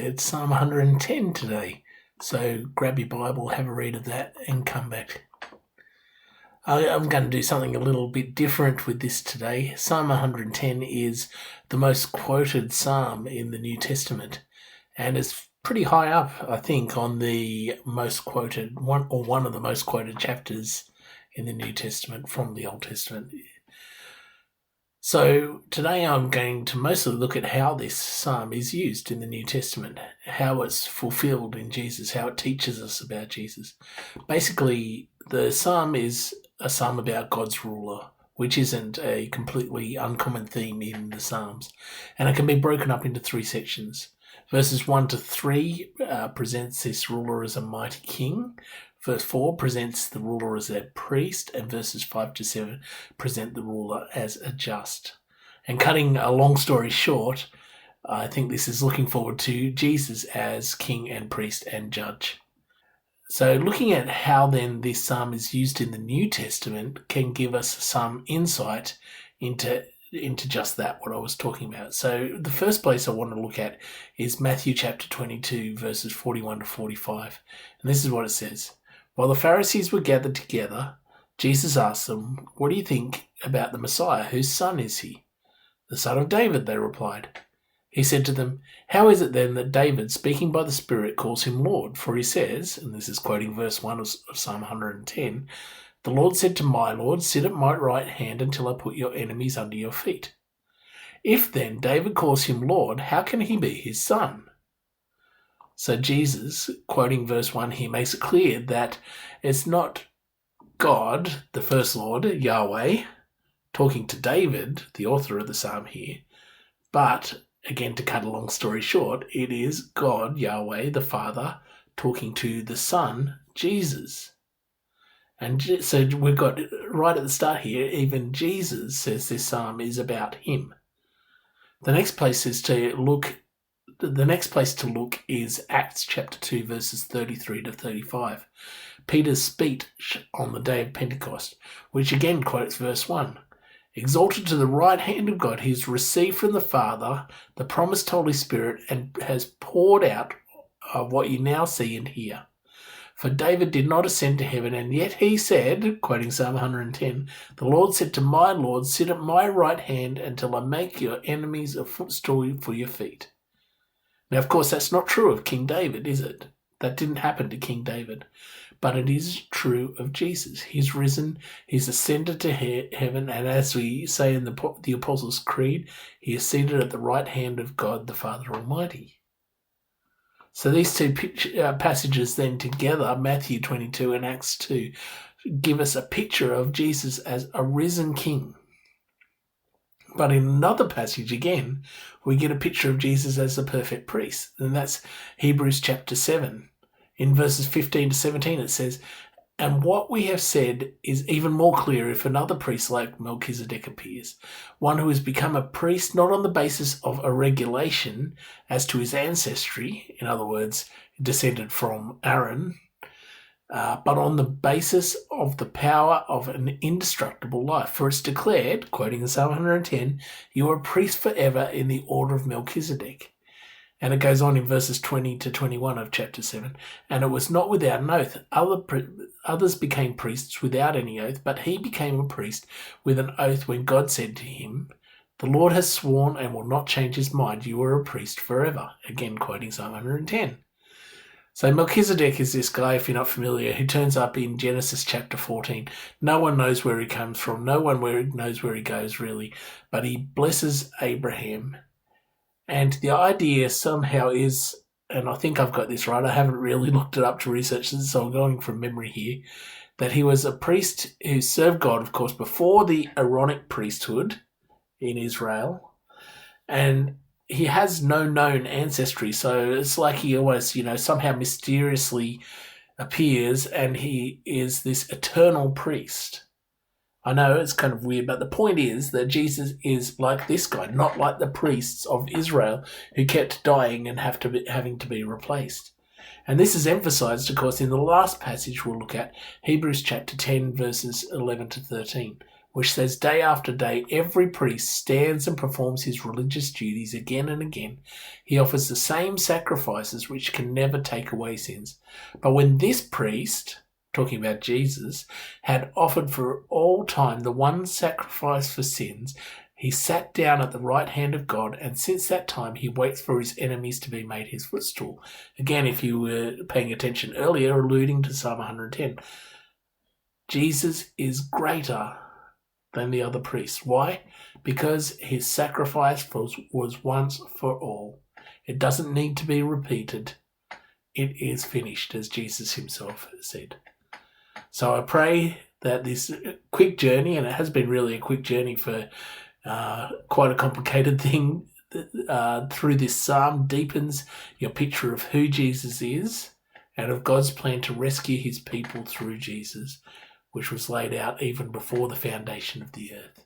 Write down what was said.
It's Psalm 110 today. So grab your Bible, have a read of that, and come back. I'm going to do something a little bit different with this today. Psalm 110 is the most quoted psalm in the New Testament, and it's pretty high up, I think, on the most quoted one of the most quoted chapters in the New Testament from the Old Testament. So today I'm going to mostly look at how this psalm is used in the New Testament, how it's fulfilled in Jesus, how it teaches us about Jesus. Basically, the psalm is a psalm about God's ruler, which isn't a completely uncommon theme in the Psalms. And it can be broken up into three sections. Verses 1 to 3 presents this ruler as a mighty king. Verse 4 presents the ruler as a priest, and verses 5 to 7 present the ruler as a just. And cutting a long story short, I think this is looking forward to Jesus as king and priest and judge. So looking at how then this psalm is used in the New Testament can give us some insight into just that, what I was talking about. So the first place I want to look at is Matthew chapter 22, verses 41 to 45. And this is what it says. While the Pharisees were gathered together, Jesus asked them, "What do you think about the Messiah? Whose son is he?" "The son of David," they replied. He said to them, "How is it then that David, speaking by the Spirit, calls him Lord? For he says," and this is quoting verse 1 of Psalm 110, "The Lord said to my Lord, sit at my right hand until I put your enemies under your feet. If then David calls him Lord, how can he be his son?" So Jesus, quoting verse 1 here, makes it clear that it's not God, the first Lord, Yahweh, talking to David, the author of the psalm here, but, again, to cut a long story short, it is God, Yahweh, the Father, talking to the Son, Jesus. And so we've got, right at the start here, even Jesus says this psalm is about him. The next place to look is Acts chapter 2, verses 33 to 35. Peter's speech on the day of Pentecost, which again quotes verse 1. "Exalted to the right hand of God, he has received from the Father the promised Holy Spirit and has poured out what you now see and hear. For David did not ascend to heaven, and yet he said," quoting Psalm 110, "The Lord said to my Lord, sit at my right hand until I make your enemies a footstool for your feet." Now, of course, that's not true of King David, is it? That didn't happen to King David. But it is true of Jesus. He's risen, he's ascended to heaven, and as we say in the Apostles' Creed, he is seated at the right hand of God the Father Almighty. So these two passages then together, Matthew 22 and Acts 2, give us a picture of Jesus as a risen king. But in another passage again, we get a picture of Jesus as the perfect priest, and that's Hebrews chapter 7. In verses 15 to 17 it says, "And what we have said is even more clear if another priest like Melchizedek appears, one who has become a priest not on the basis of a regulation as to his ancestry," in other words, descended from Aaron, "but on the basis of the power of an indestructible life. For it's declared," quoting Psalm 110, "you are a priest forever in the order of Melchizedek." And it goes on in verses 20 to 21 of chapter 7. "And it was not without an oath. Others became priests without any oath, but he became a priest with an oath when God said to him, 'The Lord has sworn and will not change his mind. You are a priest forever.'" Again, quoting Psalm 110. So Melchizedek is this guy, if you're not familiar, who turns up in Genesis chapter 14. No one knows where he comes from. No one knows where he goes, really. But he blesses Abraham. And the idea somehow is, and I think I've got this right, I haven't really looked it up to research this, so I'm going from memory here, that he was a priest who served God, of course, before the Aaronic priesthood in Israel. And he has no known ancestry, so it's like he always, somehow mysteriously appears, and he is this eternal priest. I know it's kind of weird, but the point is that Jesus is like this guy, not like the priests of Israel who kept dying and having to be replaced. And this is emphasized, of course, in the last passage we'll look at, Hebrews chapter 10, verses 11 to 13, which says day after day every priest stands and performs his religious duties again and again. He offers the same sacrifices which can never take away sins. But when this priest, talking about Jesus, had offered for all time the one sacrifice for sins, he sat down at the right hand of God, and since that time he waits for his enemies to be made his footstool. Again, if you were paying attention earlier, alluding to Psalm 110, Jesus is greater than the other priests. Why? Because his sacrifice was once for all. It doesn't need to be repeated. It is finished, as Jesus himself said. So I pray that this quick journey, and it has been really a quick journey for quite a complicated thing, through this psalm deepens your picture of who Jesus is and of God's plan to rescue his people through Jesus, which was laid out even before the foundation of the earth.